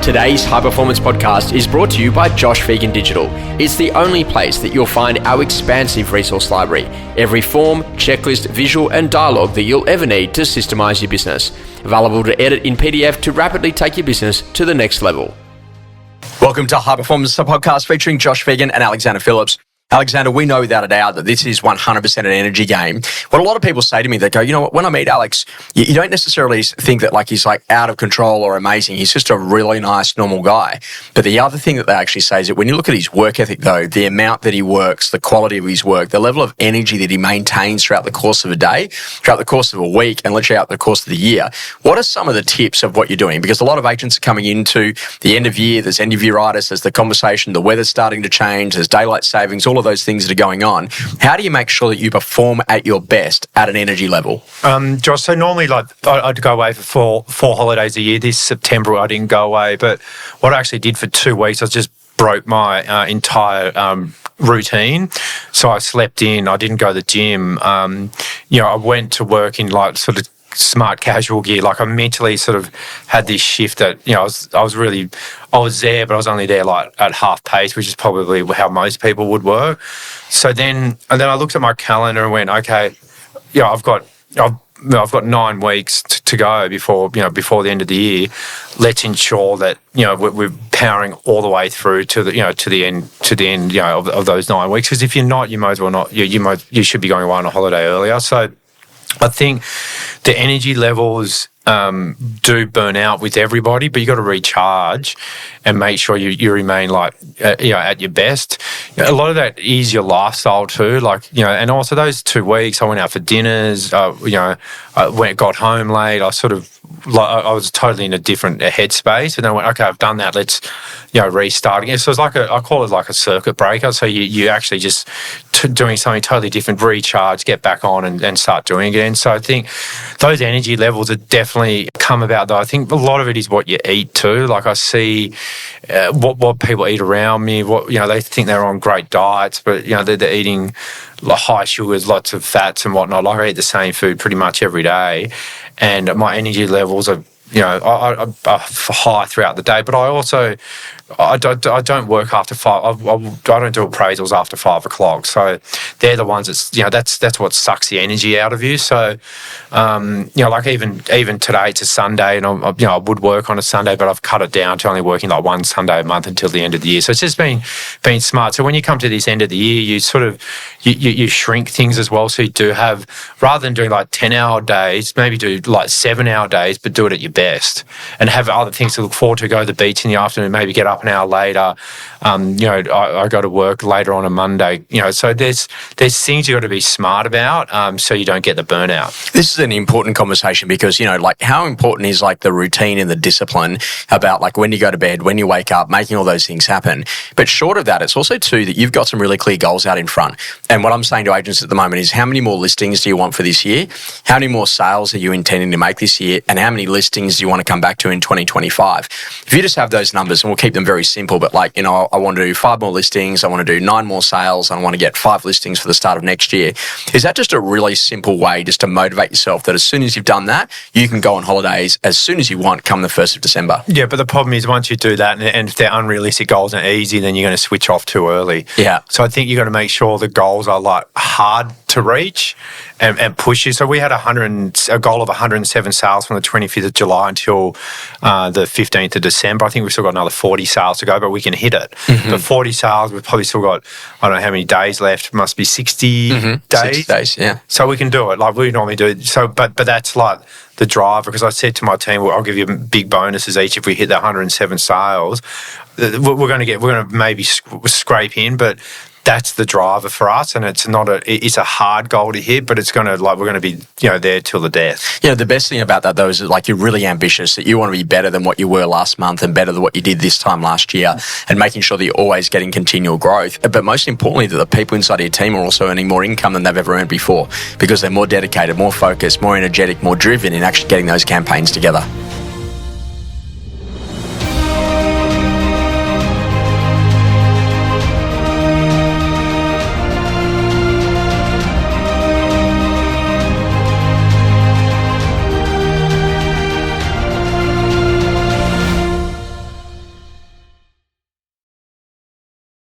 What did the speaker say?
Today's High Performance Podcast is brought to you by Josh Phegan Digital. It's the only place that you'll find our expansive resource library. Every form, checklist, visual and dialogue that you'll ever need to systemize your business. Available to edit in PDF to rapidly take your business to the next level. Welcome to High Performance Podcast featuring Josh Phegan and Alexander Phillips. Alexander, we know without a doubt that this is 100% an energy game. What a lot of people say to me, they go, you know what, when I meet Alex, you don't necessarily think that he's out of control or amazing. He's just a really nice, normal guy. But the other thing that they actually say is that when you look at his work ethic, though, the amount that he works, the quality of his work, the level of energy that he maintains throughout the course of a day, throughout the course of a week, and literally out the course of the year, what are some of the tips of what you're doing? Because a lot of agents are coming into the end of year, there's end of year-itis, there's the conversation, the weather's starting to change, there's daylight savings, all of those things that are going on. How do you make sure that you perform at your best at an energy level? Josh, so normally I'd go away for four holidays a year. This September I didn't go away, but what I actually did for 2 weeks, I just broke my entire routine. So I slept in, I didn't go to the gym. I went to work in sort of smart casual gear. I mentally sort of had this shift that, I was there, but I was only there at half pace, which is probably how most people would work. So then I looked at my calendar and went, okay, I've got 9 weeks to go before the end of the year. Let's ensure that we're powering all the way through to the end of those 9 weeks. Because if you're not, you might as well not. You should be going away on a holiday earlier. So I think the energy levels do burn out with everybody, but you got to recharge and make sure you remain at your best. A lot of that is your lifestyle too, and also those 2 weeks I went out for dinners. I got home late. I was totally in a different headspace, and then I went, okay, I've done that. Let's restart again. So it's I call it like a circuit breaker. So you actually just doing something totally different, recharge, get back on, and start doing it again. So I think those energy levels are definitely come about, though. I think a lot of it is what you eat too. I see what people eat around me. They think they're on great diets, but they're eating high sugars, lots of fats and whatnot. I eat the same food pretty much every day, and my energy levels are are high throughout the day. But I don't work after 5. I don't do appraisals after 5 o'clock. So they're the ones that's what sucks the energy out of you. So even today it's a Sunday, and I would work on a Sunday, but I've cut it down to only working one Sunday a month until the end of the year. So it's just been smart. So when you come to this end of the year, you sort of you shrink things as well. So you do have, rather than doing 10-hour days, maybe do 7-hour days, but do it at your best, and have other things to look forward to. Go to the beach in the afternoon, maybe get up an hour later. I go to work later on a Monday. So there's things you got to be smart about, so you don't get the burnout. This is an important conversation because how important is the routine and the discipline about when you go to bed, when you wake up, making all those things happen. But short of that, it's also too that you've got some really clear goals out in front. And what I'm saying to agents at the moment is, how many more listings do you want for this year? How many more sales are you intending to make this year? And how many listings do you want to come back to in 2025? If you just have those numbers, and we'll keep them very simple, but I want to do 5 more listings, I want to do 9 more sales, and I want to get 5 listings for the start of next year. Is that just a really simple way just to motivate yourself that as soon as you've done that, you can go on holidays as soon as you want come the 1st of December? Yeah, but the problem is once you do that, and if they're unrealistic goals and easy, then you're going to switch off too early. Yeah. So I think you've got to make sure the goals are hard to reach and push you. So we had a goal of 107 sales from the 25th of July until the 15th of December. I think we've still got another 40 sales to go, but we can hit it. Mm-hmm. The 40 sales, we've probably still got, I don't know how many days left. It must be 60 days. 60 days, yeah. So we can do it we normally do. So, but that's the driver, because I said to my team, I'll give you big bonuses each if we hit the 107 sales. We're going to maybe scrape in, but that's the driver for us, and it's a hard goal to hit, but it's going to we're going to be there till the death. The best thing about that though is that you're really ambitious, that you want to be better than what you were last month and better than what you did this time last year, and making sure that you're always getting continual growth. But most importantly, that the people inside your team are also earning more income than they've ever earned before, because they're more dedicated, more focused, more energetic, more driven in actually getting those campaigns together.